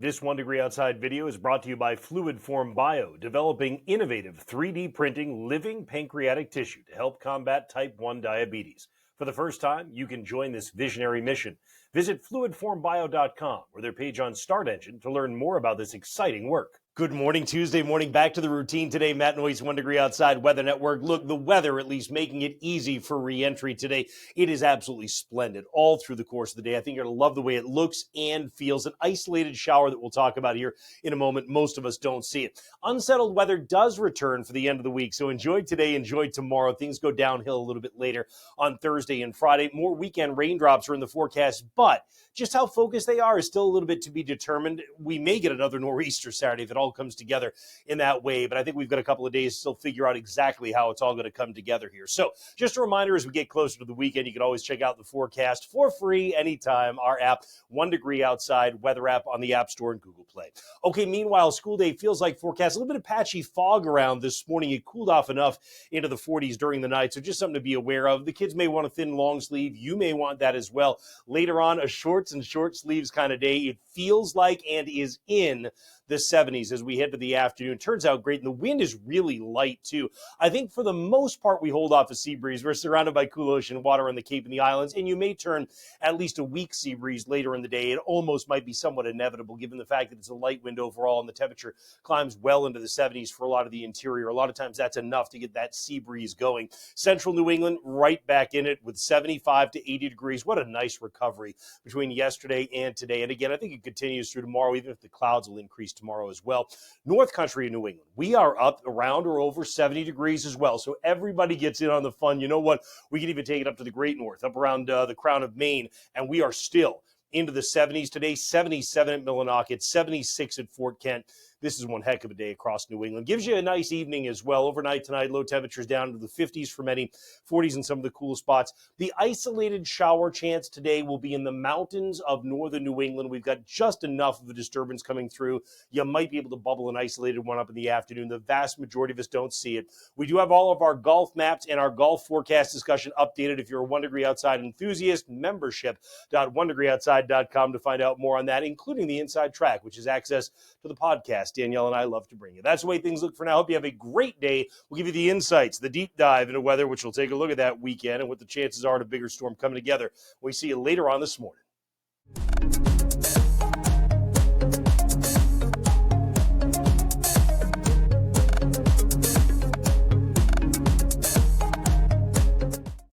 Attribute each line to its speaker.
Speaker 1: This 1 Degree Outside video is brought to you by Fluid Form Bio, developing innovative 3D printing living pancreatic tissue to help combat type 1 diabetes. For the first time, you can join this visionary mission. Visit fluidformbio.com or their page on Start Engine to learn more about this exciting work. Good morning, Tuesday morning. Back to the routine today. Matt Noyes, 1 Degree Outside Weather Network. Look, the weather at least making it easy for re-entry today. It is absolutely splendid all through the course of the day. I think you're going to love the way it looks and feels. An isolated shower that we'll talk about here in a moment. Most of us don't see it. Unsettled weather does return for the end of the week, so enjoy today, enjoy tomorrow. Things go downhill a little bit later on Thursday and Friday. More weekend raindrops are in the forecast, but just how focused they are is still a little bit to be determined. We may get another nor'easter Saturday if it all comes together in that way, but I think we've got a couple of days to still figure out exactly how it's all going to come together here. So just a reminder, as we get closer to the weekend, you can always check out the forecast for free anytime. Our app, 1 Degree Outside weather app on the App Store and Google Play. Okay, meanwhile, school day feels like forecast. A little bit of patchy fog around this morning. It cooled off enough into the 40s during the night, so just something to be aware of. The kids may want a thin long sleeve. You may want that as well. Later on, a shorts and short sleeves kind of day. It feels like and is in the 70s as we head to the afternoon. Turns out great, and the wind is really light too. I think for the most part we hold off a sea breeze. We're surrounded by cool ocean water on the Cape and the islands, and you may turn at least a weak sea breeze later in the day. It almost might be somewhat inevitable given the fact that it's a light wind overall and the temperature climbs well into the 70s for a lot of the interior. A lot of times that's enough to get that sea breeze going. Central New England right back in it with 75 to 80 degrees. What a nice recovery between yesterday and today. And again, I think it continues through tomorrow, even if the clouds will increase tomorrow as well. North Country in New England, we are up around or over 70 degrees as well. So everybody gets in on the fun. You know what? We can even take it up to the Great North, up around the Crown of Maine, and we are still into the 70s today. 77 at Millinocket, 76 at Fort Kent. This is one heck of a day across New England. Gives you a nice evening as well. Overnight tonight, low temperatures down to the 50s for many, 40s in some of the cool spots. The isolated shower chance today will be in the mountains of northern New England. We've got just enough of a disturbance coming through. You might be able to bubble an isolated one up in the afternoon. The vast majority of us don't see it. We do have all of our golf maps and our golf forecast discussion updated. If you're a 1 Degree Outside enthusiast, membership.1degreeoutside.com to find out more on that, including the inside track, which is access to the podcast Danielle and I love to bring you. That's the way things look for now. Hope you have a great day. We'll give you the insights, the deep dive into weather, which we'll take a look at that weekend and what the chances are of a bigger storm coming together. We see you later on this morning.